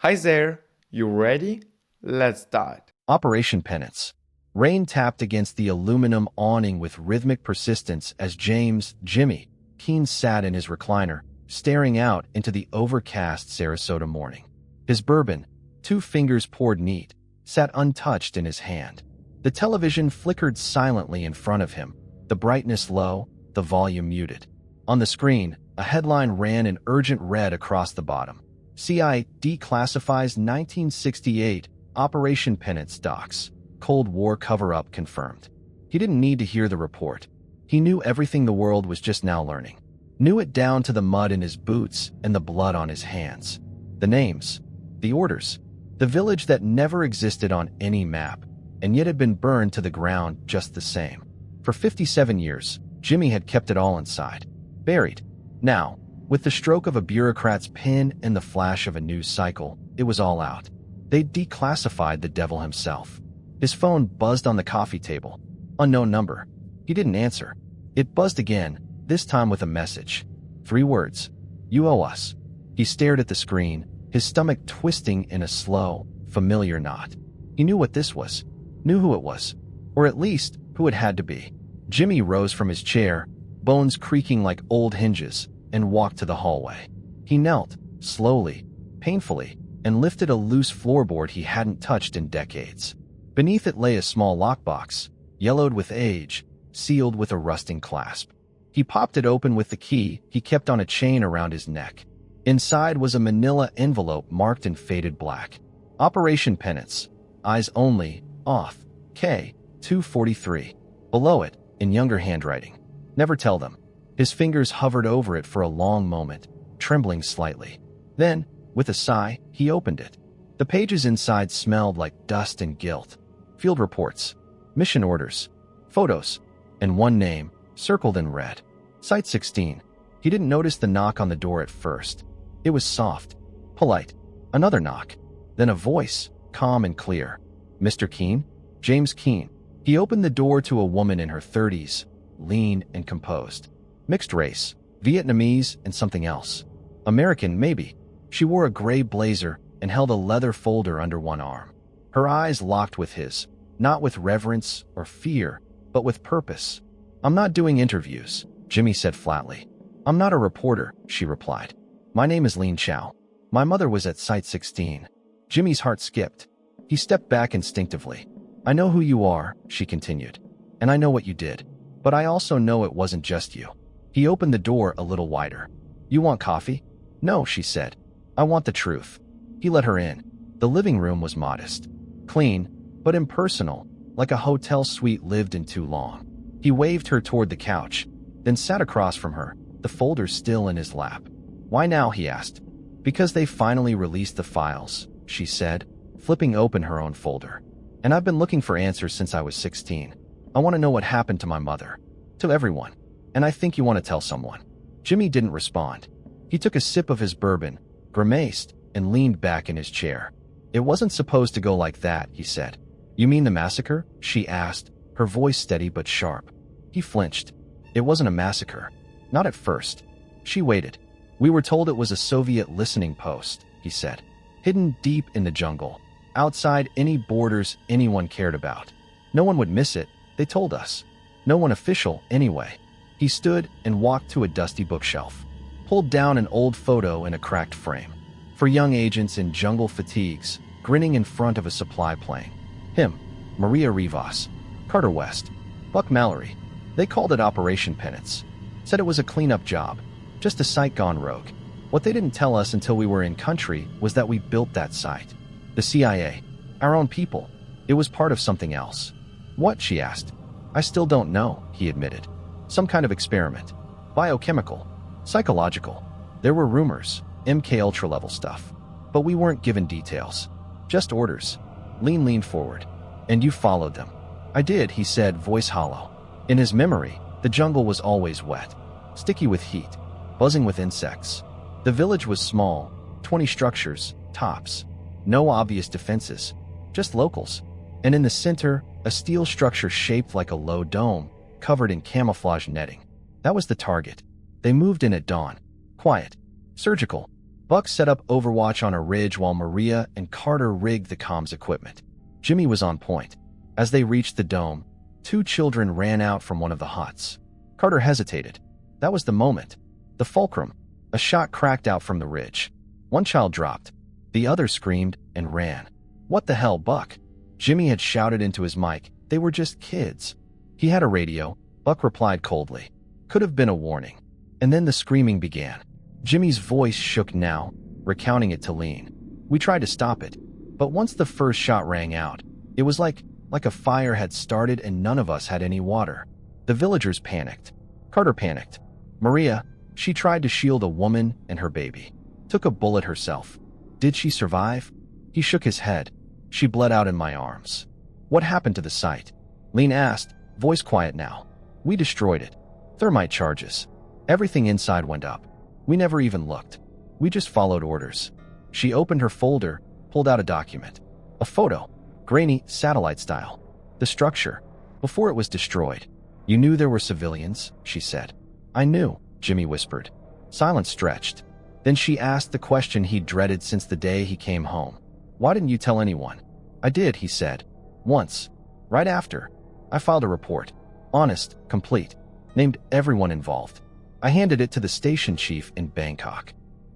Hi there, you ready? Let's start. Operation Penance. Rain tapped against the aluminum awning with rhythmic persistence as Jimmy, Keene sat in his recliner, staring out into the overcast Sarasota morning. His bourbon, 2 fingers poured neat, sat untouched in his hand. The television flickered silently in front of him, the brightness low, the volume muted. On the screen, a headline ran in urgent red across the bottom. CIA declassifies 1968 Operation Penance docs. Cold War cover-up confirmed. He didn't need to hear the report. He knew everything the world was just now learning. Knew it down to the mud in his boots and the blood on his hands. The names, the orders, the village that never existed on any map, and yet had been burned to the ground just the same. For 57 years, Jimmy had kept it all inside. Buried. Now, with the stroke of a bureaucrat's pen and the flash of a news cycle, it was all out. They'd declassified the devil himself. His phone buzzed on the coffee table. Unknown number. He didn't answer. It buzzed again, this time with a message. 3 words. You owe us. He stared at the screen, his stomach twisting in a slow, familiar knot. He knew what this was. Knew who it was. Or at least, who it had to be. Jimmy rose from his chair, bones creaking like old hinges, and walked to the hallway. He knelt, slowly, painfully, and lifted a loose floorboard he hadn't touched in decades. Beneath it lay a small lockbox, yellowed with age, sealed with a rusting clasp. He popped it open with the key he kept on a chain around his neck. Inside was a manila envelope marked in faded black. Operation Penance. Eyes only. Off. K. 243. Below it, in younger handwriting. Never tell them. His fingers hovered over it for a long moment, trembling slightly. Then, with a sigh, he opened it. The pages inside smelled like dust and guilt. Field reports, mission orders, photos, and one name, circled in red. Site 16. He didn't notice the knock on the door at first. It was soft, polite. Another knock. Then a voice, calm and clear. Mr. Keene? James Keene. He opened the door to a woman in her 30s, lean and composed. Mixed race, Vietnamese and something else. American, maybe. She wore a gray blazer and held a leather folder under one arm. Her eyes locked with his, not with reverence or fear, but with purpose. I'm not doing interviews, Jimmy said flatly. I'm not a reporter, she replied. My name is Lin Chow. My mother was at Site 16. Jimmy's heart skipped. He stepped back instinctively. I know who you are, she continued, and I know what you did, but I also know it wasn't just you. He opened the door a little wider. You want coffee? No, she said. I want the truth. He let her in. The living room was modest. Clean, but impersonal, like a hotel suite lived in too long. He waved her toward the couch, then sat across from her, the folder still in his lap. Why now, he asked. Because they finally released the files, she said, flipping open her own folder. And I've been looking for answers since I was 16. I want to know what happened to my mother. To everyone. And I think you want to tell someone. Jimmy didn't respond. He took a sip of his bourbon, grimaced, and leaned back in his chair. It wasn't supposed to go like that, he said. You mean the massacre? She asked, her voice steady but sharp. He flinched. It wasn't a massacre. Not at first. She waited. We were told it was a Soviet listening post, he said. Hidden deep in the jungle, outside any borders anyone cared about. No one would miss it, they told us. No one official, anyway. He stood and walked to a dusty bookshelf, pulled down an old photo in a cracked frame. For young agents in jungle fatigues, grinning in front of a supply plane. Him, Maria Rivas, Carter West, Buck Mallory. They called it Operation Penance. Said it was a cleanup job, just a site gone rogue. What they didn't tell us until we were in country was that we built that site. The CIA, our own people. It was part of something else. What, she asked. I still don't know, he admitted. Some kind of experiment. Biochemical. Psychological. There were rumors, MK Ultra level stuff. But we weren't given details. Just orders. Lean leaned forward. And you followed them. I did, he said, voice hollow. In his memory, the jungle was always wet. Sticky with heat. Buzzing with insects. The village was small, 20 structures, tops. No obvious defenses. Just locals. And in the center, a steel structure shaped like a low dome, covered in camouflage netting. That was the target. They moved in at dawn. Quiet. Surgical. Buck set up Overwatch on a ridge while Maria and Carter rigged the comms equipment. Jimmy was on point. As they reached the dome, 2 children ran out from one of the huts. Carter hesitated. That was the moment. The fulcrum. A shot cracked out from the ridge. One child dropped. The other screamed and ran. What the hell, Buck? Jimmy had shouted into his mic. They were just kids. He had a radio. Buck replied coldly. Could have been a warning. And then the screaming began. Jimmy's voice shook now, recounting it to Lean. We tried to stop it, but once the first shot rang out, it was like a fire had started and none of us had any water. The villagers panicked. Carter panicked. Maria, she tried to shield a woman and her baby. Took a bullet herself. Did she survive? He shook his head. She bled out in my arms. What happened to the site? Lean asked, voice quiet now. We destroyed it. Thermite charges. Everything inside went up. We never even looked. We just followed orders. She opened her folder, pulled out a document. A photo. Grainy, satellite style. The structure. Before it was destroyed. You knew there were civilians, she said. I knew, Jimmy whispered. Silence stretched. Then she asked the question he dreaded since the day he came home. Why didn't you tell anyone? I did, he said. Once. Right after. I filed a report. Honest, complete. Named everyone involved. I handed it to the station chief in Bangkok.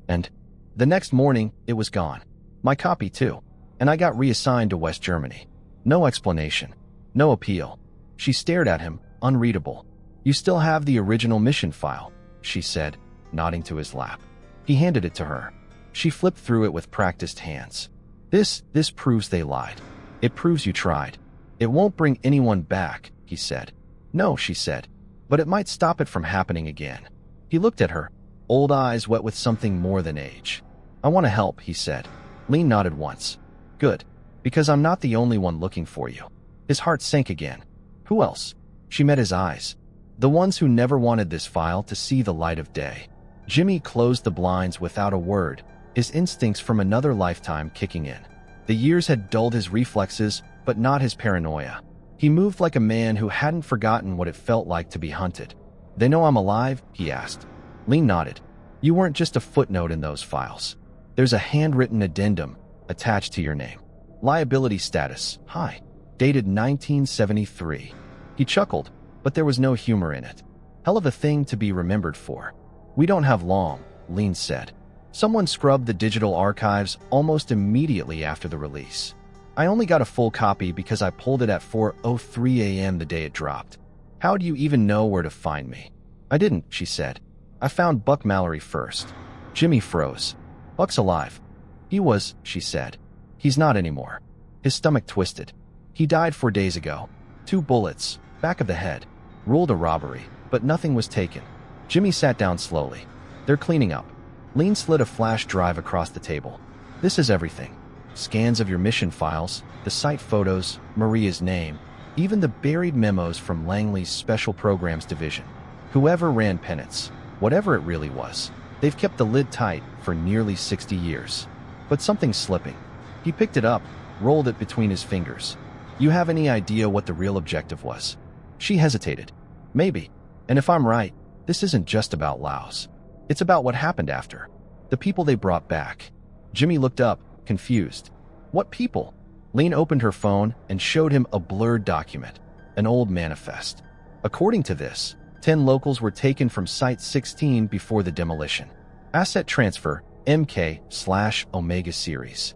And the next morning, it was gone. My copy, too. And I got reassigned to West Germany. No explanation. No appeal. She stared at him, unreadable. You still have the original mission file, she said, nodding to his lap. He handed it to her. She flipped through it with practiced hands. This proves they lied. It proves you tried. It won't bring anyone back, he said. No, she said. But it might stop it from happening again. He looked at her, old eyes wet with something more than age. I want to help, he said. Lean nodded once. Good, because I'm not the only one looking for you. His heart sank again. Who else? She met his eyes. The ones who never wanted this file to see the light of day. Jimmy closed the blinds without a word, his instincts from another lifetime kicking in. The years had dulled his reflexes, but not his paranoia. He moved like a man who hadn't forgotten what it felt like to be hunted. They know I'm alive? He asked. Lean nodded. You weren't just a footnote in those files. There's a handwritten addendum attached to your name. Liability status, high. Dated 1973. He chuckled, but there was no humor in it. Hell of a thing to be remembered for. We don't have long, Lean said. Someone scrubbed the digital archives almost immediately after the release. I only got a full copy because I pulled it at 4:03 a.m. the day it dropped. How do you even know where to find me? I didn't, she said. I found Buck Mallory first. Jimmy froze. Buck's alive. He was, she said. He's not anymore. His stomach twisted. He died 4 days ago. 2 bullets, back of the head. Ruled a robbery, but nothing was taken. Jimmy sat down slowly. They're cleaning up. Lean slid a flash drive across the table. This is everything. Scans of your mission files, the site photos, Maria's name, even the buried memos from Langley's Special Programs Division. Whoever ran Penance, whatever it really was, they've kept the lid tight for nearly 60 years. But something's slipping. He picked it up, rolled it between his fingers. You have any idea what the real objective was? She hesitated. Maybe. And if I'm right, this isn't just about Laos. It's about what happened after. The people they brought back. Jimmy looked up, confused. What people? Lean opened her phone and showed him a blurred document, an old manifest. According to this, 10 locals were taken from Site 16 before the demolition. Asset transfer, MK/Omega series.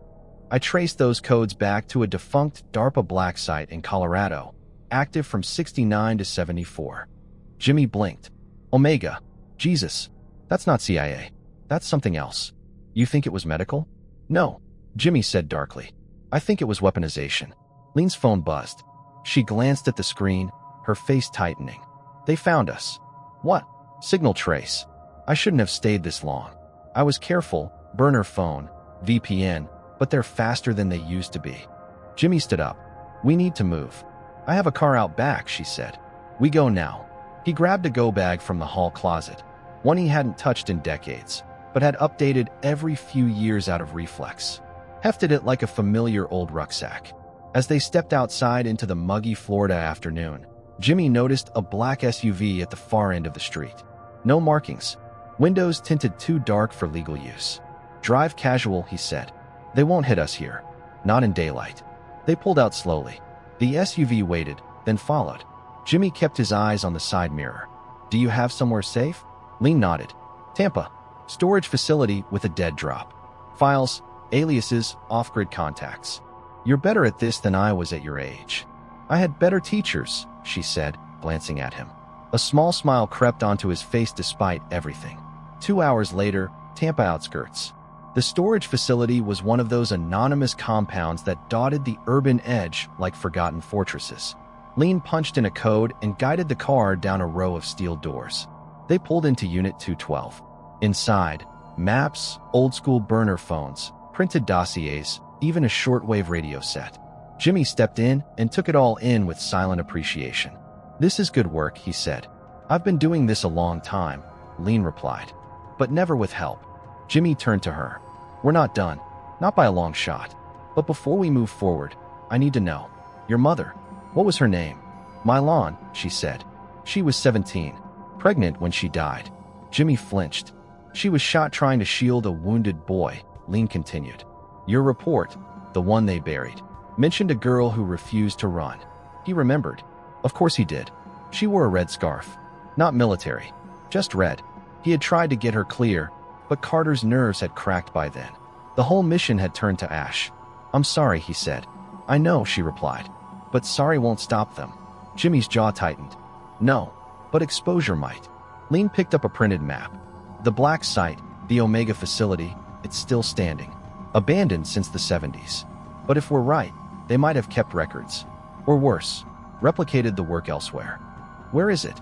I traced those codes back to a defunct DARPA black site in Colorado, active from 69 to 74. Jimmy blinked. Omega. Jesus. That's not CIA. That's something else. You think it was medical? No, Jimmy said darkly. I think it was weaponization. Lean's phone buzzed. She glanced at the screen, her face tightening. They found us. What? Signal trace. I shouldn't have stayed this long. I was careful, burner phone, VPN, but they're faster than they used to be. Jimmy stood up. We need to move. I have a car out back, she said. We go now. He grabbed a go bag from the hall closet, one he hadn't touched in decades, but had updated every few years out of reflex. Hefted it like a familiar old rucksack. As they stepped outside into the muggy Florida afternoon, Jimmy noticed a black SUV at the far end of the street. No markings. Windows tinted too dark for legal use. Drive casual, he said. They won't hit us here. Not in daylight. They pulled out slowly. The SUV waited, then followed. Jimmy kept his eyes on the side mirror. Do you have somewhere safe? Lean nodded. Tampa. Storage facility with a dead drop. Files, aliases, off-grid contacts. You're better at this than I was at your age. I had better teachers, she said, glancing at him. A small smile crept onto his face despite everything. 2 hours later, Tampa outskirts. The storage facility was one of those anonymous compounds that dotted the urban edge like forgotten fortresses. Lean punched in a code and guided the car down a row of steel doors. They pulled into Unit 212. Inside, maps, old-school burner phones, printed dossiers, even a shortwave radio set. Jimmy stepped in and took it all in with silent appreciation. This is good work, he said. I've been doing this a long time, Lean replied. But never with help. Jimmy turned to her. We're not done. Not by a long shot. But before we move forward, I need to know. Your mother. What was her name? Mylan, she said. She was 17. Pregnant when she died. Jimmy flinched. She was shot trying to shield a wounded boy, Lean continued. Your report, the one they buried, mentioned a girl who refused to run. He remembered. Of course he did. She wore a red scarf. Not military. Just red. He had tried to get her clear, but Carter's nerves had cracked by then. The whole mission had turned to ash. I'm sorry, he said. I know, she replied. But sorry won't stop them. Jimmy's jaw tightened. No, but exposure might. Lean picked up a printed map. The black site, the Omega facility, it's still standing. Abandoned since the 70s. But if we're right, they might have kept records. Or worse, replicated the work elsewhere. Where is it?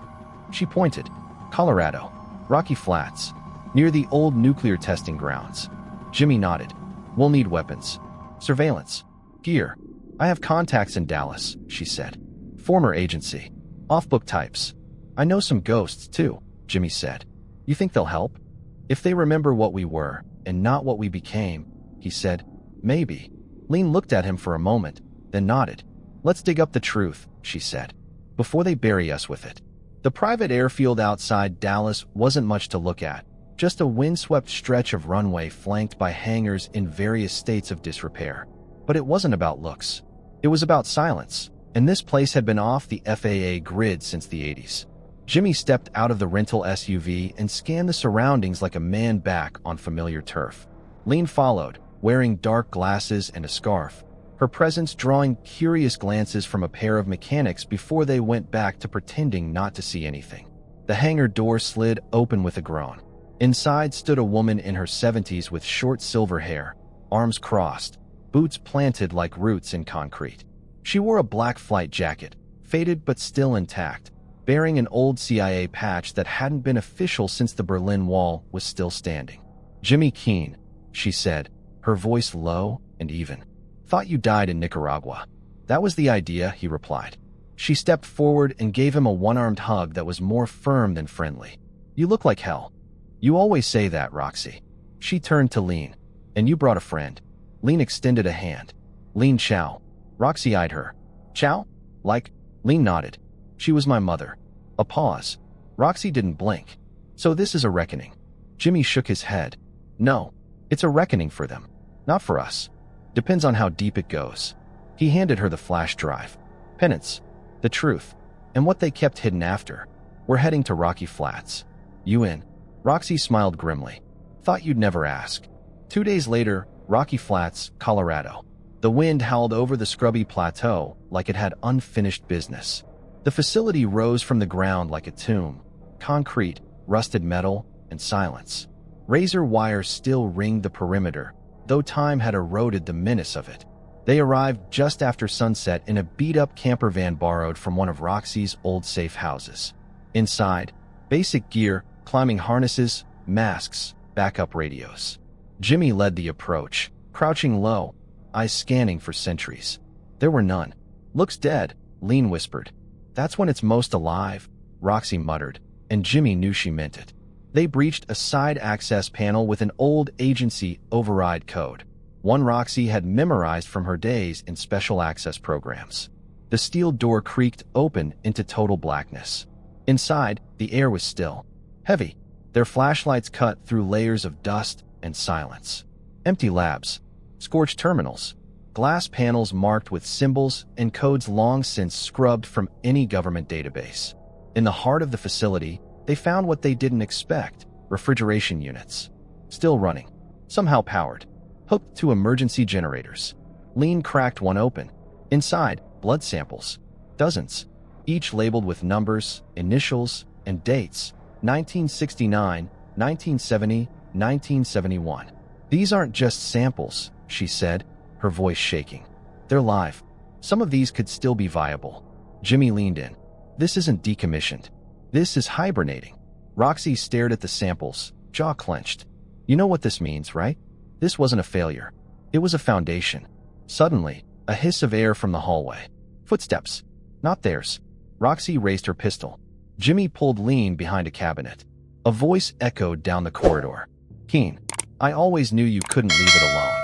She pointed. Colorado. Rocky Flats. Near the old nuclear testing grounds. Jimmy nodded. We'll need weapons. Surveillance. Gear. I have contacts in Dallas, she said. Former agency. Off-book types. I know some ghosts, too, Jimmy said. You think they'll help? If they remember what we were, and not what we became, he said. Maybe. Lean looked at him for a moment, then nodded. Let's dig up the truth, she said, before they bury us with it. The private airfield outside Dallas wasn't much to look at, just a windswept stretch of runway flanked by hangars in various states of disrepair. But it wasn't about looks. It was about silence, and this place had been off the FAA grid since the 80s. Jimmy stepped out of the rental SUV and scanned the surroundings like a man back on familiar turf. Lean followed, wearing dark glasses and a scarf, her presence drawing curious glances from a pair of mechanics before they went back to pretending not to see anything. The hangar door slid open with a groan. Inside stood a woman in her 70s with short silver hair, arms crossed, boots planted like roots in concrete. She wore a black flight jacket, faded but still intact, bearing an old CIA patch that hadn't been official since the Berlin Wall was still standing. Jimmy Keene, she said, her voice low and even. Thought you died in Nicaragua. That was the idea, he replied. She stepped forward and gave him a one-armed hug that was more firm than friendly. You look like hell. You always say that, Roxy. She turned to Lean. And you brought a friend. Lean extended a hand. Lean Chow. Roxy eyed her. Chow? Like? Lean nodded. She was my mother. A pause. Roxy didn't blink. So this is a reckoning. Jimmy shook his head. No, it's a reckoning for them. Not for us. Depends on how deep it goes. He handed her the flash drive. Penance. The truth. And what they kept hidden after. We're heading to Rocky Flats. You in? Roxy smiled grimly. Thought you'd never ask. 2 days later, Rocky Flats, Colorado. The wind howled over the scrubby plateau like it had unfinished business. The facility rose from the ground like a tomb. Concrete, rusted metal, and silence. Razor wires still ringed the perimeter, though time had eroded the menace of it. They arrived just after sunset in a beat-up camper van borrowed from one of Roxy's old safe houses. Inside, basic gear, climbing harnesses, masks, backup radios. Jimmy led the approach, crouching low, eyes scanning for sentries. There were none. Looks dead, Lean whispered. That's when it's most alive, Roxy muttered, and Jimmy knew she meant it. They breached a side access panel with an old agency override code. One Roxy had memorized from her days in special access programs. The steel door creaked open into total blackness. Inside, the air was still. Heavy. Their flashlights cut through layers of dust and silence. Empty labs, scorched terminals, glass panels marked with symbols and codes long since scrubbed from any government database. In the heart of the facility, they found what they didn't expect: refrigeration units. Still running, somehow powered, hooked to emergency generators. Lean cracked one open. Inside, blood samples. Dozens, each labeled with numbers, initials, and dates: 1969, 1970, 1971. These aren't just samples, she said, her voice shaking. They're live. Some of these could still be viable. Jimmy leaned in. This isn't decommissioned. This is hibernating. Roxy stared at the samples, jaw clenched. You know what this means, right? This wasn't a failure. It was a foundation. Suddenly, a hiss of air from the hallway. Footsteps. Not theirs. Roxy raised her pistol. Jimmy pulled Lean behind a cabinet. A voice echoed down the corridor. Keene, I always knew you couldn't leave it alone.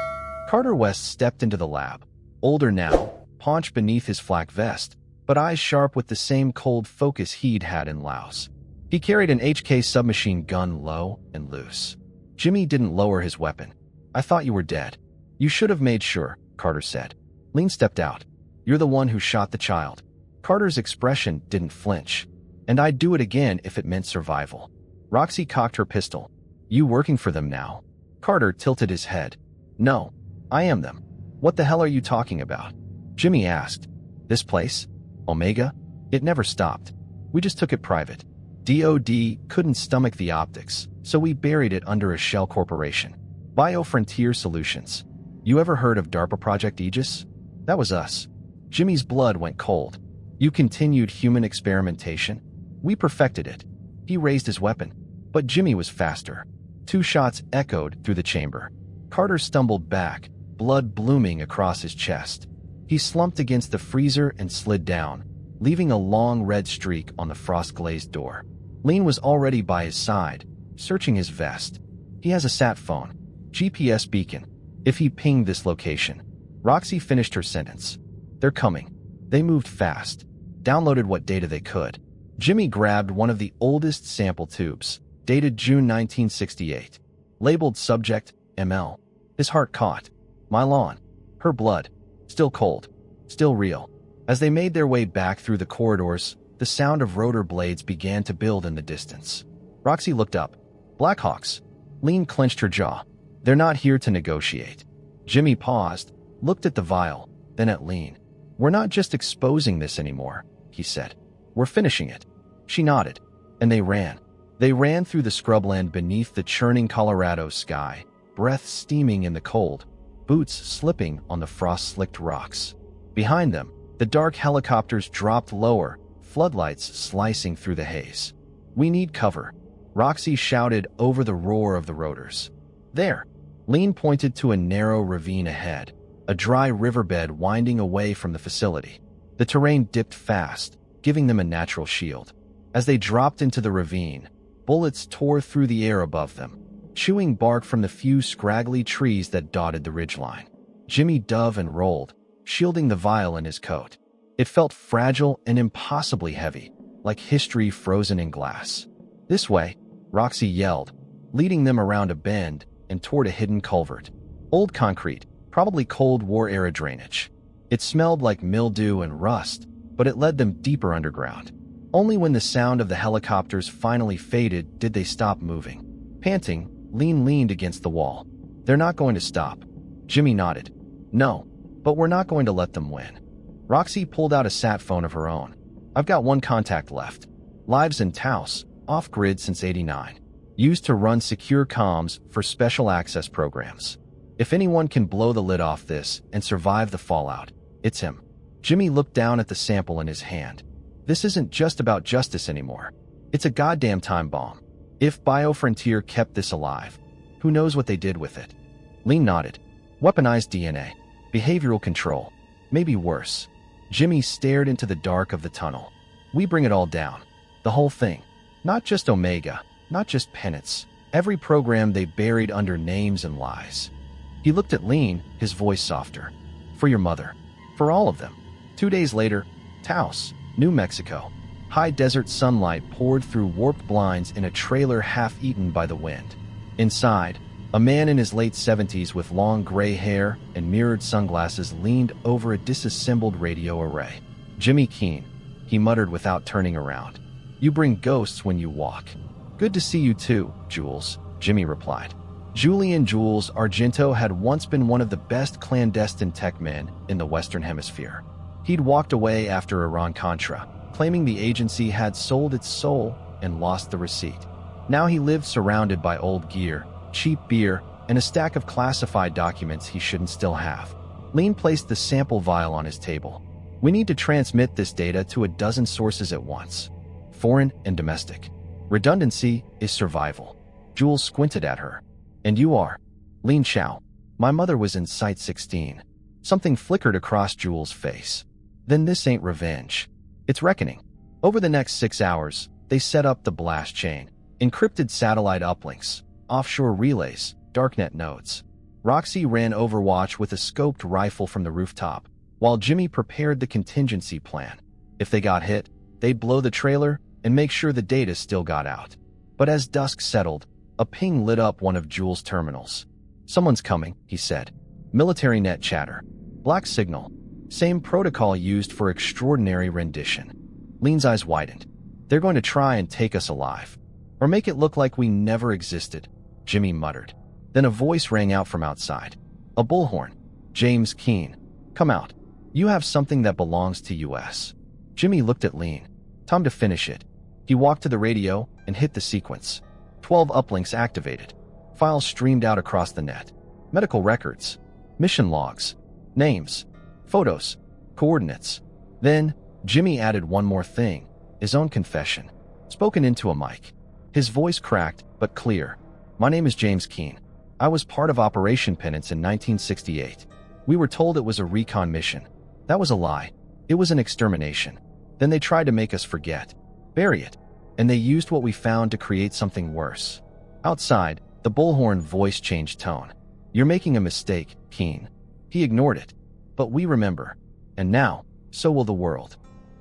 Carter West stepped into the lab. Older now, paunched beneath his flak vest, but eyes sharp with the same cold focus he'd had in Laos. He carried an HK submachine gun low and loose. Jimmy didn't lower his weapon. I thought you were dead. You should have made sure, Carter said. Lean stepped out. You're the one who shot the child. Carter's expression didn't flinch. And I'd do it again if it meant survival. Roxy cocked her pistol. You working for them now? Carter tilted his head. No, I am them. What the hell are you talking about? Jimmy asked. This place? Omega? It never stopped. We just took it private. DOD couldn't stomach the optics, so we buried it under a shell corporation. Biofrontier Solutions. You ever heard of DARPA Project Aegis? That was us. Jimmy's blood went cold. You continued human experimentation? We perfected it. He raised his weapon, but Jimmy was faster. 2 shots echoed through the chamber. Carter stumbled back, blood blooming across his chest. He slumped against the freezer and slid down, leaving a long red streak on the frost-glazed door. Lean was already by his side, searching his vest. He has a sat phone, GPS beacon. If he pinged this location. Roxy finished her sentence. They're coming. They moved fast, downloaded what data they could. Jimmy grabbed one of the oldest sample tubes, dated June 1968, labeled Subject ML. His heart caught. Mylon. Her blood. Still cold. Still real. As they made their way back through the corridors, the sound of rotor blades began to build in the distance. Roxy looked up. Blackhawks. Lean clenched her jaw. They're not here to negotiate. Jimmy paused, looked at the vial, then at Lean. We're not just exposing this anymore, he said. We're finishing it. She nodded, and they ran. They ran through the scrubland beneath the churning Colorado sky, breath steaming in the cold, boots slipping on the frost-slicked rocks. Behind them, the dark helicopters dropped lower, floodlights slicing through the haze. We need cover, Roxy shouted over the roar of the rotors. There. Lean pointed to a narrow ravine ahead, a dry riverbed winding away from the facility. The terrain dipped fast, giving them a natural shield. As they dropped into the ravine, bullets tore through the air above them, chewing bark from the few scraggly trees that dotted the ridgeline. Jimmy dove and rolled, shielding the vial in his coat. It felt fragile and impossibly heavy, like history frozen in glass. This way, Roxy yelled, leading them around a bend and toward a hidden culvert. Old concrete, probably Cold War-era drainage. It smelled like mildew and rust, but it led them deeper underground. Only when the sound of the helicopters finally faded did they stop moving. Panting, Lean leaned against the wall. They're not going to stop. Jimmy nodded. No, but we're not going to let them win. Roxy pulled out a sat phone of her own. I've got one contact left. Lives in Taos, off-grid since '89. Used to run secure comms for special access programs. If anyone can blow the lid off this and survive the fallout, it's him. Jimmy looked down at the sample in his hand. This isn't just about justice anymore. It's a goddamn time bomb. If Biofrontier kept this alive, who knows what they did with it? Lean nodded. Weaponized DNA. Behavioral control. Maybe worse. Jimmy stared into the dark of the tunnel. We bring it all down. The whole thing. Not just Omega. Not just Penance. Every program they buried under names and lies. He looked at Lean, his voice softer. For your mother. For all of them. 2 days later, Taos, New Mexico. High desert sunlight poured through warped blinds in a trailer half-eaten by the wind. Inside, A man in his late 70s with long gray hair and mirrored sunglasses leaned over a disassembled radio array. "Jimmy Keene," he muttered without turning around. "You bring ghosts when you walk." "Good to see you too, Jules," Jimmy replied. Julian Jules Argento had once been one of the best clandestine tech men in the Western Hemisphere. He'd walked away after Iran-Contra, claiming the agency had sold its soul and lost the receipt. Now he lived surrounded by old gear, cheap beer, and a stack of classified documents he shouldn't still have. Lean placed the sample vial on his table. "We need to transmit this data to a dozen sources at once, foreign and domestic. Redundancy is survival." Jules squinted at her. "And you are?" "Lean Chow. My mother was in Site 16. Something flickered across Jules' face. "Then this ain't revenge. It's reckoning." Over the next 6 hours, they set up the blast chain, encrypted satellite uplinks, offshore relays, darknet nodes. Roxy ran Overwatch with a scoped rifle from the rooftop, while Jimmy prepared the contingency plan. If they got hit, they'd blow the trailer and make sure the data still got out. But as dusk settled, a ping lit up one of Jules' terminals. "Someone's coming," he said. Military net chatter. Black signal. Same protocol used for extraordinary rendition. Lean's eyes widened. "They're going to try and take us alive. Or make it look like we never existed," Jimmy muttered. Then a voice rang out from outside. A bullhorn. "James Keene, come out. You have something that belongs to US." Jimmy looked at Lean. "Time to finish it." He walked to the radio and hit the sequence. 12 uplinks activated. Files streamed out across the net. Medical records. Mission logs. Names. Photos. Coordinates. Then, Jimmy added one more thing. His own confession. Spoken into a mic. His voice cracked, but clear. "My name is James Keene. I was part of Operation Penance in 1968. We were told it was a recon mission. That was a lie. It was an extermination. Then they tried to make us forget. Bury it. And they used what we found to create something worse." Outside, the bullhorn voice changed tone. "You're making a mistake, Keene." He ignored it. "But we remember. And now, so will the world."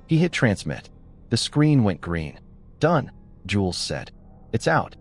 He hit transmit. The screen went green. "Done," Jules said. "It's out."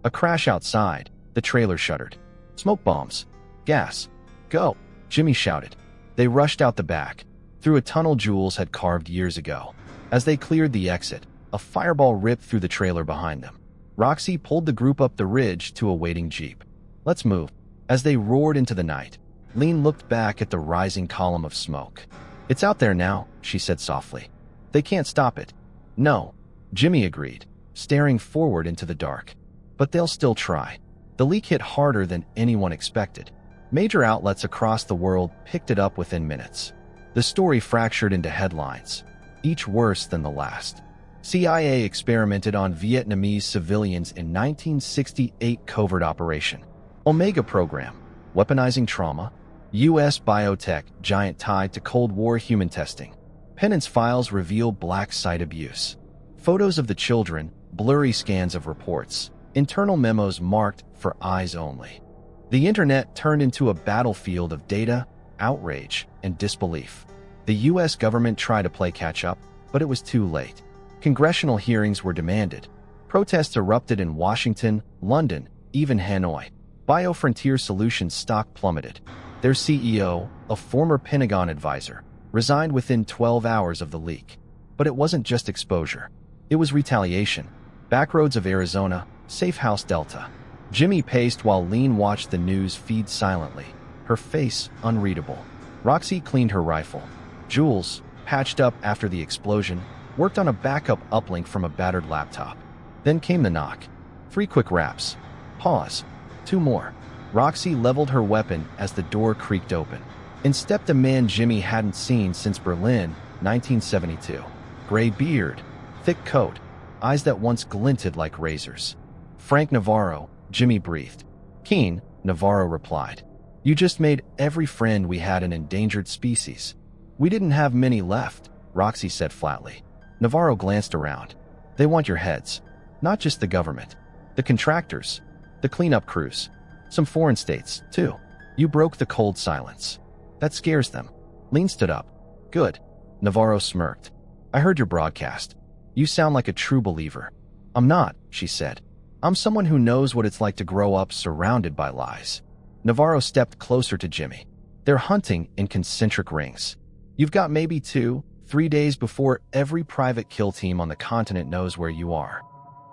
A crash outside. The trailer shuddered. "Smoke bombs. Gas. Go," Jimmy shouted. They rushed out the back, through a tunnel Jules had carved years ago. As they cleared the exit, a fireball ripped through the trailer behind them. Roxy pulled the group up the ridge to a waiting jeep. "Let's move." As they roared into the night, Lean looked back at the rising column of smoke. "It's out there now," she said softly. "They can't stop it." "No," Jimmy agreed, staring forward into the dark. "But they'll still try." The leak hit harder than anyone expected. Major outlets across the world picked it up within minutes. The story fractured into headlines, each worse than the last. CIA experimented on Vietnamese civilians in 1968 covert operation. Omega program, weaponizing trauma. U.S. biotech giant tied to Cold War human testing. Penance files reveal black site abuse. Photos of the children, blurry scans of reports, internal memos marked for eyes only. The internet turned into a battlefield of data, outrage, and disbelief. The U.S. government tried to play catch-up, but it was too late. Congressional hearings were demanded. Protests erupted in Washington, London, even Hanoi. BioFrontier Solutions stock plummeted. Their CEO, a former Pentagon advisor, resigned within 12 hours of the leak. But it wasn't just exposure. It was retaliation. Backroads of Arizona, Safe House Delta. Jimmy paced while Lean watched the news feed silently, her face unreadable. Roxy cleaned her rifle. Jules, patched up after the explosion, worked on a backup uplink from a battered laptop. Then came the knock. 3 quick raps. Pause. 2 more. Roxy leveled her weapon as the door creaked open. In stepped a man Jimmy hadn't seen since Berlin, 1972. Gray beard, thick coat, eyes that once glinted like razors. "Frank Navarro," Jimmy breathed. "Keene," Navarro replied. "You just made every friend we had an endangered species." "We didn't have many left," Roxy said flatly. Navarro glanced around. "They want your heads. Not just the government. The contractors. The cleanup crews. Some foreign states, too." You broke the cold silence. "That scares them." Lean stood up. "Good." Navarro smirked. "I heard your broadcast. You sound like a true believer." "I'm not," she said. I'm someone who knows what it's like to grow up surrounded by lies. Navarro stepped closer to Jimmy. They're hunting in concentric rings. You've got maybe 2-3 days before every private kill team on the continent knows where you are.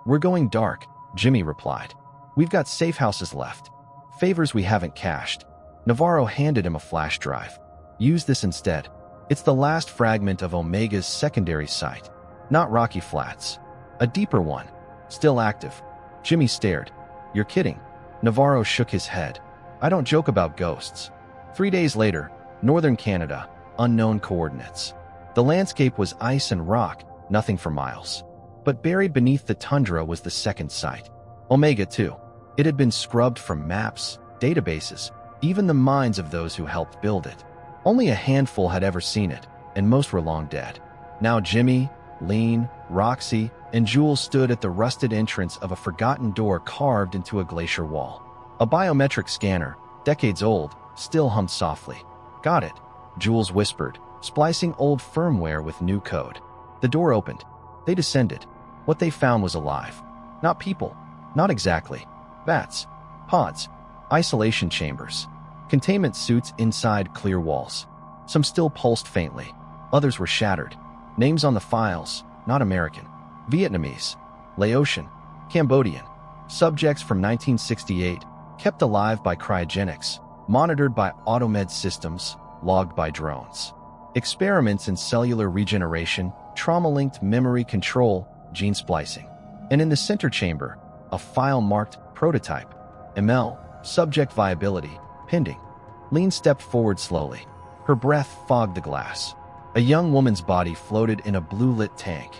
We're going dark, Jimmy replied. We've got safe houses left. Favors we haven't cashed. Navarro handed him a flash drive. Use this instead. It's the last fragment of Omega's secondary site. Not Rocky Flats. A deeper one. Still active. Jimmy stared. You're kidding. Navarro shook his head. I don't joke about ghosts. 3 days later, northern Canada, unknown coordinates. The landscape was ice and rock, nothing for miles. But buried beneath the tundra was the second site. Omega 2. It had been scrubbed from maps, databases, even the minds of those who helped build it. Only a handful had ever seen it, and most were long dead. Now Jimmy, Lean, Roxy, and Jules stood at the rusted entrance of a forgotten door carved into a glacier wall. A biometric scanner, decades old, still hummed softly. Got it, Jules whispered, splicing old firmware with new code. The door opened. They descended. What they found was alive. Not people. Not exactly. Bats. Pods. Isolation chambers. Containment suits inside clear walls. Some still pulsed faintly. Others were shattered. Names on the files, not American. Vietnamese. Laotian. Cambodian. Subjects from 1968, kept alive by cryogenics, monitored by automed systems, logged by drones. Experiments in cellular regeneration, trauma-linked memory control, gene splicing. And in the center chamber, a file marked prototype. ML, subject viability, pending. Lean stepped forward slowly. Her breath fogged the glass. A young woman's body floated in a blue-lit tank,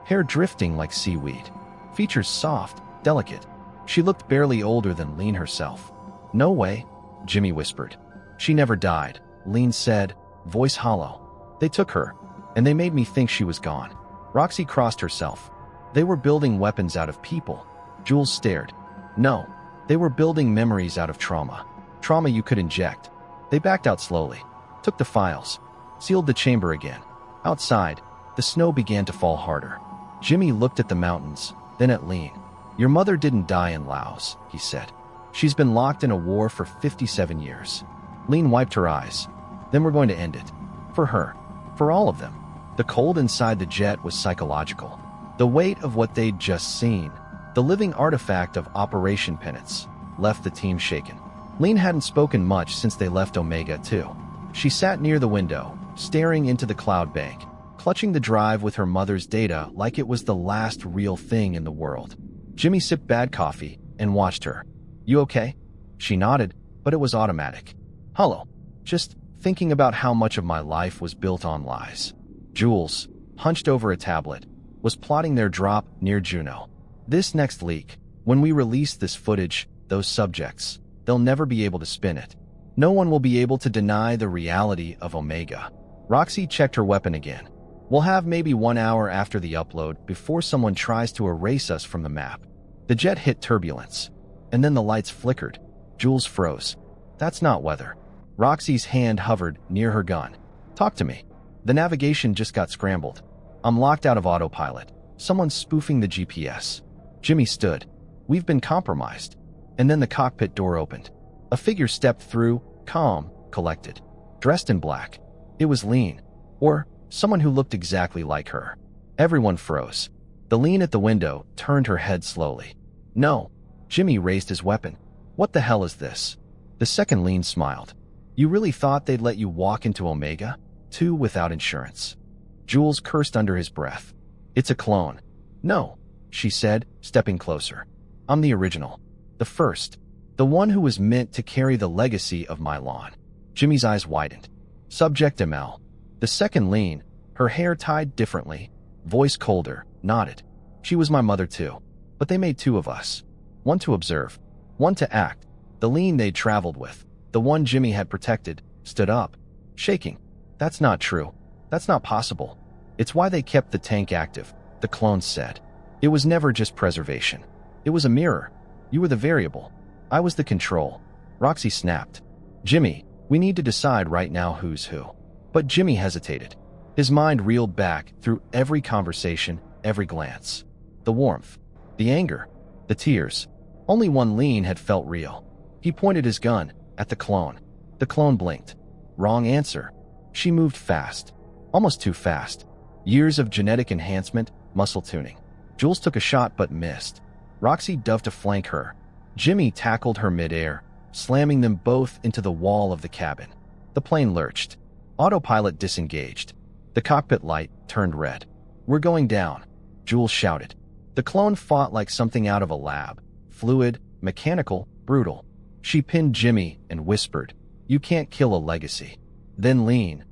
hair drifting like seaweed. Features soft, delicate. She looked barely older than Lean herself. No way, Jimmy whispered. She never died, Lean said, voice hollow. They took her, and they made me think she was gone. Roxy crossed herself. They were building weapons out of people. Jules stared. No, they were building memories out of trauma. Trauma you could inject. They backed out slowly, took the files, sealed the chamber again. Outside, the snow began to fall harder. Jimmy looked at the mountains, then at Lean. Your mother didn't die in Laos, he said. She's been locked in a war for 57 years. Lean wiped her eyes. Then we're going to end it. For her. For all of them. The cold inside the jet was psychological. The weight of what they'd just seen, the living artifact of Operation Penance, left the team shaken. Lean hadn't spoken much since they left Omega 2. She sat near the window, staring into the cloud bank, clutching the drive with her mother's data like it was the last real thing in the world. Jimmy sipped bad coffee and watched her. You okay? She nodded, but it was automatic. Hello. Just thinking about how much of my life was built on lies. Jules, hunched over a tablet, was plotting their drop near Juneau. This next leak, when we release this footage, those subjects, they'll never be able to spin it. No one will be able to deny the reality of Omega. Roxy checked her weapon again. We'll have maybe 1 hour after the upload before someone tries to erase us from the map. The jet hit turbulence, and then the lights flickered. Jules froze. That's not weather. Roxy's hand hovered near her gun. Talk to me. The navigation just got scrambled. I'm locked out of autopilot. Someone's spoofing the GPS. Jimmy stood. We've been compromised. And then the cockpit door opened. A figure stepped through, calm, collected, dressed in black. It was Lean, or someone who looked exactly like her. Everyone froze. The Lean at the window turned her head slowly. No. Jimmy raised his weapon. What the hell is this? The second Lean smiled. You really thought they'd let you walk into Omega 2 without insurance? Jules cursed under his breath. It's a clone. No, she said, stepping closer. I'm the original. The first. The one who was meant to carry the legacy of my lawn. Jimmy's eyes widened. Subject ML. The second Lean, her hair tied differently, voice colder, nodded. She was my mother too. But they made 2 of us. One to observe. One to act. The Lean they'd traveled with, the one Jimmy had protected, stood up, shaking. That's not true. That's not possible. It's why they kept the tank active, the clone said. It was never just preservation. It was a mirror. You were the variable. I was the control. Roxy snapped. Jimmy, we need to decide right now who's who. But Jimmy hesitated. His mind reeled back through every conversation, every glance. The warmth. The anger. The tears. Only one Lean had felt real. He pointed his gun at the clone. The clone blinked. Wrong answer. She moved fast. Almost too fast. Years of genetic enhancement, muscle tuning. Jules took a shot but missed. Roxy dove to flank her. Jimmy tackled her midair, slamming them both into the wall of the cabin. The plane lurched. Autopilot disengaged. The cockpit light turned red. "We're going down," Jules shouted. The clone fought like something out of a lab. Fluid, mechanical, brutal. She pinned Jimmy and whispered, "You can't kill a legacy." Then Lean,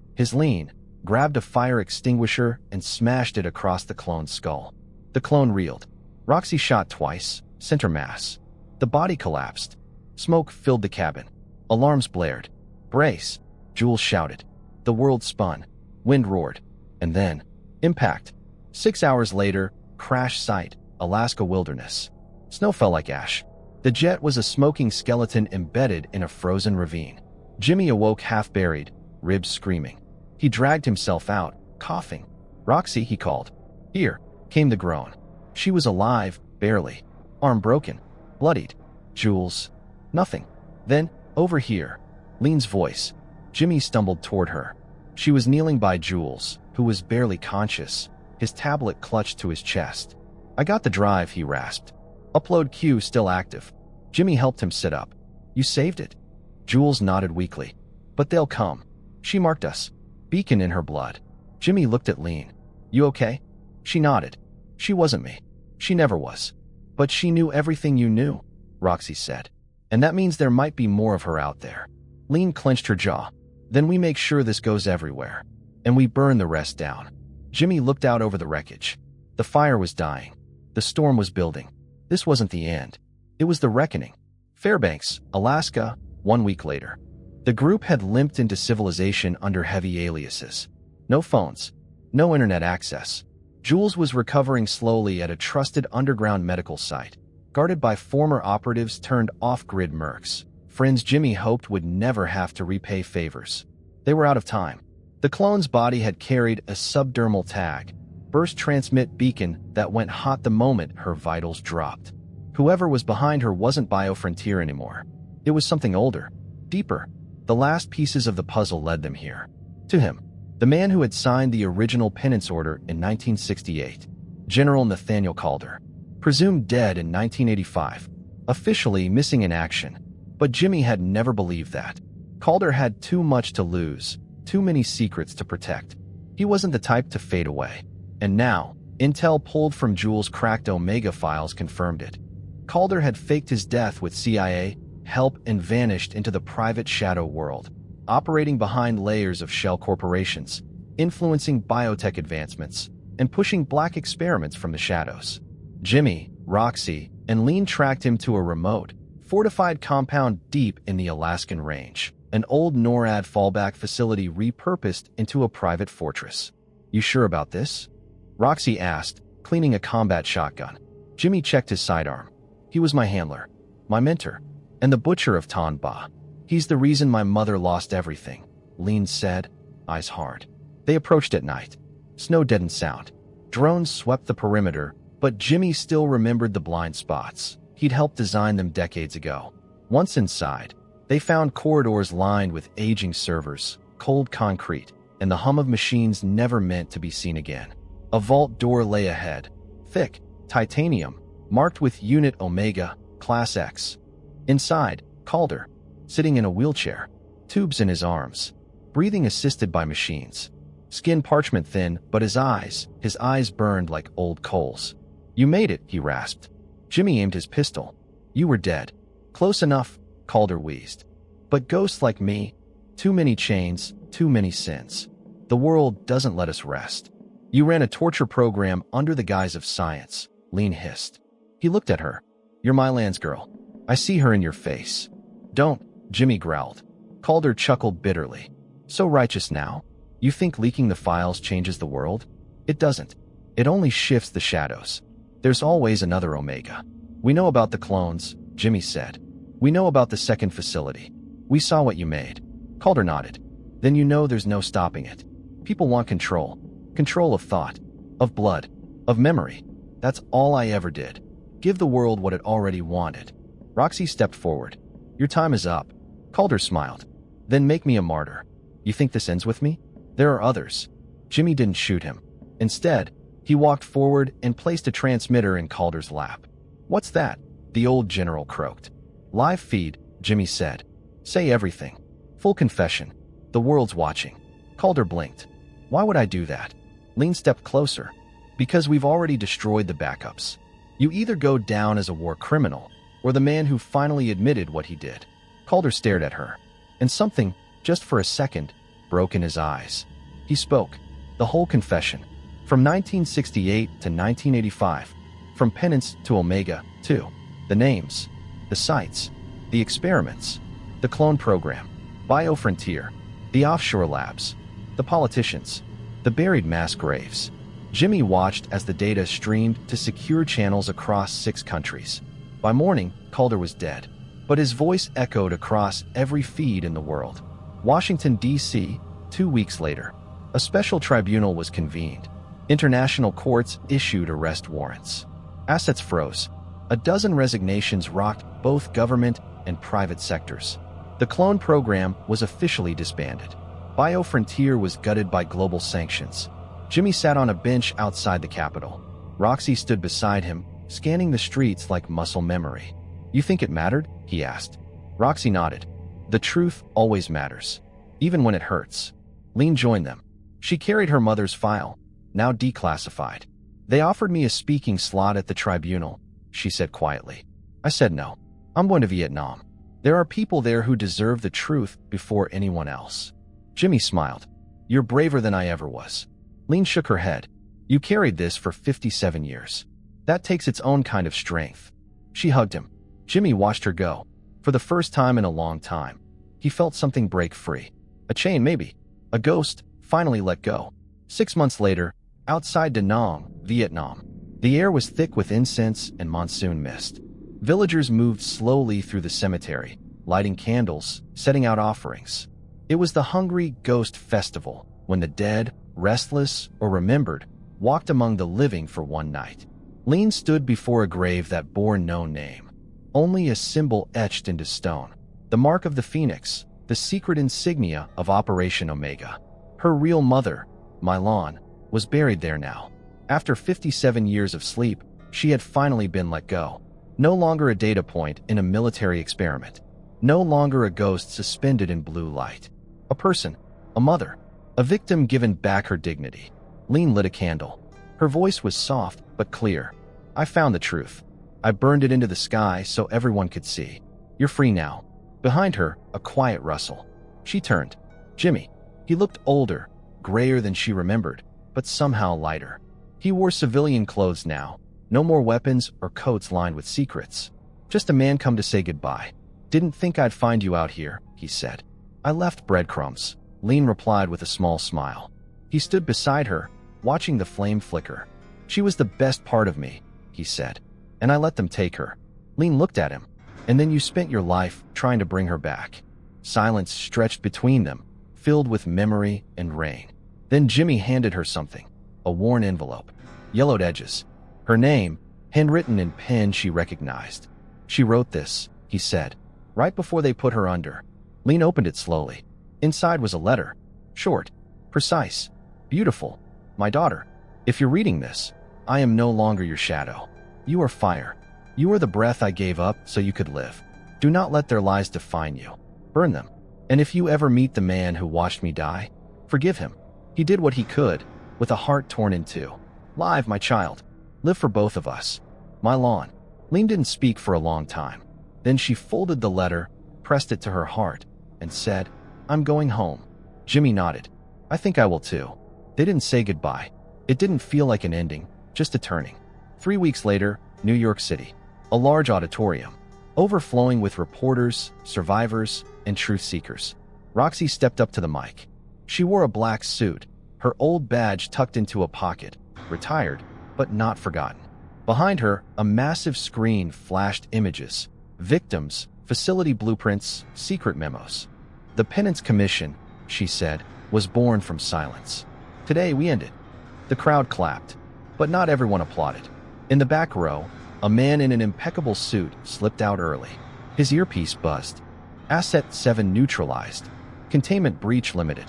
grabbed a fire extinguisher and smashed it across the clone's skull. The clone reeled. Roxy shot twice, center mass. The body collapsed. Smoke filled the cabin. Alarms blared. "Brace," Jules shouted. The world spun. Wind roared. And then, impact. 6 hours later, crash site, Alaska wilderness. Snow fell like ash. The jet was a smoking skeleton embedded in a frozen ravine. Jimmy awoke half-buried, ribs screaming. He dragged himself out, coughing. "Roxy," he called. "Here," came the groan. She was alive, barely. Arm broken, bloodied. "Jules." "Nothing." Then, over here. Lean's voice. Jimmy stumbled toward her. She was kneeling by Jules, who was barely conscious, his tablet clutched to his chest. "I got the drive," he rasped. "Upload queue still active." Jimmy helped him sit up. "You saved it." Jules nodded weakly. "But they'll come." She marked us. Beacon in her blood. Jimmy looked at Lean. "You okay?" She nodded. "She wasn't me. She never was. But she knew everything you knew," Roxy said. "And that means there might be more of her out there." Lean clenched her jaw. "Then we make sure this goes everywhere. And we burn the rest down." Jimmy looked out over the wreckage. The fire was dying. The storm was building. This wasn't the end. It was the reckoning. Fairbanks, Alaska, 1 week later. The group had limped into civilization under heavy aliases. No phones. No internet access. Jules was recovering slowly at a trusted underground medical site, guarded by former operatives turned off-grid mercs, friends Jimmy hoped would never have to repay favors. They were out of time. The clone's body had carried a subdermal tag, burst transmit beacon that went hot the moment her vitals dropped. Whoever was behind her wasn't BioFrontier anymore. It was something older, deeper. The last pieces of the puzzle led them here. To him, the man who had signed the original penance order in 1968, General Nathaniel Calder, presumed dead in 1985, officially missing in action. But Jimmy had never believed that. Calder had too much to lose, too many secrets to protect. He wasn't the type to fade away. And now, intel pulled from Jules' cracked Omega files confirmed it. Calder had faked his death with CIA help and vanished into the private shadow world, operating behind layers of shell corporations, influencing biotech advancements, and pushing black experiments from the shadows. Jimmy, Roxy, and Lean tracked him to a remote, fortified compound deep in the Alaskan range, an old NORAD fallback facility repurposed into a private fortress. "You sure about this?" Roxy asked, cleaning a combat shotgun. Jimmy checked his sidearm. "He was my handler, my mentor, and the butcher of Tanba. He's the reason my mother lost everything," Lean said, eyes hard. They approached at night. Snow deadened sound. Drones swept the perimeter, but Jimmy still remembered the blind spots. He'd helped design them decades ago. Once inside, they found corridors lined with aging servers, cold concrete, and the hum of machines never meant to be seen again. A vault door lay ahead, thick, titanium, marked with Unit Omega, Class X. Inside, Calder, sitting in a wheelchair, tubes in his arms, breathing assisted by machines. Skin parchment thin, but his eyes burned like old coals. "You made it," he rasped. Jimmy aimed his pistol. "You were dead." "Close enough," Calder wheezed. "But ghosts like me, too many chains, too many sins. The world doesn't let us rest." "You ran a torture program under the guise of science," Lean hissed. He looked at her. "You're my land's girl. I see her in your face." "Don't," Jimmy growled. Calder chuckled bitterly. "So righteous now? You think leaking the files changes the world? It doesn't. It only shifts the shadows. There's always another Omega. We know about the clones," Jimmy said. "We know about the second facility. We saw what you made." Calder nodded. "Then you know there's no stopping it. People want control. Control of thought, of blood, of memory. That's all I ever did. give the world what it already wanted. Roxy stepped forward. Your time is up. Calder smiled. Then make me a martyr. You think this ends with me? There are others. Jimmy didn't shoot him. Instead, he walked forward and placed a transmitter in Calder's lap. What's that? The old general croaked. Live feed, Jimmy said. Say everything. Full confession. The world's watching. Calder blinked. Why would I do that? Lean stepped closer. Because we've already destroyed the backups. You either go down as a war criminal, or the man who finally admitted what he did. Calder stared at her, and something, just for a second, broke in his eyes. He spoke. The whole confession. From 1968 to 1985. From Penance to Omega, too. The names. The sites. The experiments. The clone program. Biofrontier. The offshore labs. The politicians. The buried mass graves. Jimmy watched as the data streamed to secure channels across 6 countries. By morning, Calder was dead, but his voice echoed across every feed in the world. Washington, D.C., 2 weeks later. A special tribunal was convened. International courts issued arrest warrants. Assets froze. A dozen resignations rocked both government and private sectors. The clone program was officially disbanded. Biofrontier was gutted by global sanctions. Jimmy sat on a bench outside the Capitol. Roxy stood beside him, scanning the streets like muscle memory. You think it mattered? He asked. Roxy nodded. The truth always matters, even when it hurts. Lean joined them. She carried her mother's file, now declassified. They offered me a speaking slot at the tribunal, she said quietly. I said no. I'm going to Vietnam. There are people there who deserve the truth before anyone else. Jimmy smiled. You're braver than I ever was. Lean shook her head. You carried this for 57 years. That takes its own kind of strength. She hugged him. Jimmy watched her go. For the first time in a long time, he felt something break free. A chain, maybe. A ghost finally let go. 6 months later, outside Da Nang, Vietnam, the air was thick with incense and monsoon mist. Villagers moved slowly through the cemetery, lighting candles, setting out offerings. It was the Hungry Ghost Festival, when the dead, restless or remembered, walked among the living for one night. Lean stood before a grave that bore no name, only a symbol etched into stone. The mark of the phoenix, the secret insignia of Operation Omega. Her real mother, Mylan, was buried there now. After 57 years of sleep, she had finally been let go. No longer a data point in a military experiment. No longer a ghost suspended in blue light. A person, a mother, a victim given back her dignity. Lean lit a candle. Her voice was soft but clear. I found the truth. I burned it into the sky so everyone could see. You're free now. Behind her, a quiet rustle. She turned. Jimmy. He looked older, grayer than she remembered, but somehow lighter. He wore civilian clothes now. No more weapons or coats lined with secrets. Just a man come to say goodbye. Didn't think I'd find you out here, he said. I left breadcrumbs. Lean replied with a small smile. He stood beside her, watching the flame flicker. She was the best part of me, he said, and I let them take her. Lean looked at him. And then you spent your life trying to bring her back. Silence stretched between them, filled with memory and rain. Then Jimmy handed her something, a worn envelope, yellowed edges. Her name, handwritten in pen she recognized. She wrote this, he said, right before they put her under. Lean opened it slowly. Inside was a letter. Short, precise, beautiful. My daughter, if you're reading this, I am no longer your shadow. You are fire. You are the breath I gave up so you could live. Do not let their lies define you. Burn them. And if you ever meet the man who watched me die, forgive him. He did what he could, with a heart torn in two. Live, my child. Live for both of us. My lawn. Lean didn't speak for a long time. Then she folded the letter, pressed it to her heart, and said, I'm going home. Jimmy nodded. I think I will too. They didn't say goodbye. It didn't feel like an ending, just a turning. 3 weeks later, New York City. A large auditorium, overflowing with reporters, survivors, and truth seekers. Roxy stepped up to the mic. She wore a black suit, her old badge tucked into a pocket, retired, but not forgotten. Behind her, a massive screen flashed images, victims, facility blueprints, secret memos. The Penance Commission, she said, was born from silence. Today we end it. The crowd clapped, but not everyone applauded. In the back row, A man in an impeccable suit slipped out early. His earpiece buzzed. Asset 7 neutralized. Containment breach limited.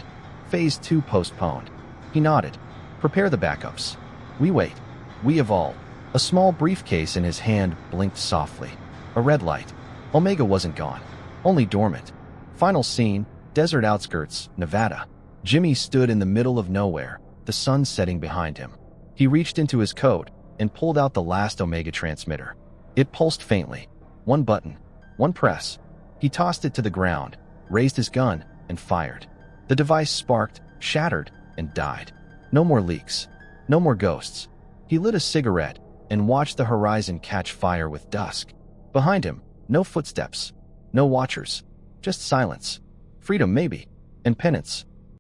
Phase 2 postponed. He nodded. Prepare the backups. We wait. We evolve. A small briefcase in his hand blinked softly. A red light. Omega wasn't gone. Only dormant. Final scene, desert outskirts, Nevada. Jimmy stood in the middle of nowhere, the sun setting behind him. He reached into his coat and pulled out the last Omega transmitter. It pulsed faintly. One button. One press. He tossed it to the ground, raised his gun, and fired. The device sparked, shattered, and died. No more leaks. No more ghosts. He lit a cigarette and watched the horizon catch fire with dusk. Behind him, no footsteps. No watchers. Just silence. Freedom, maybe. And penance.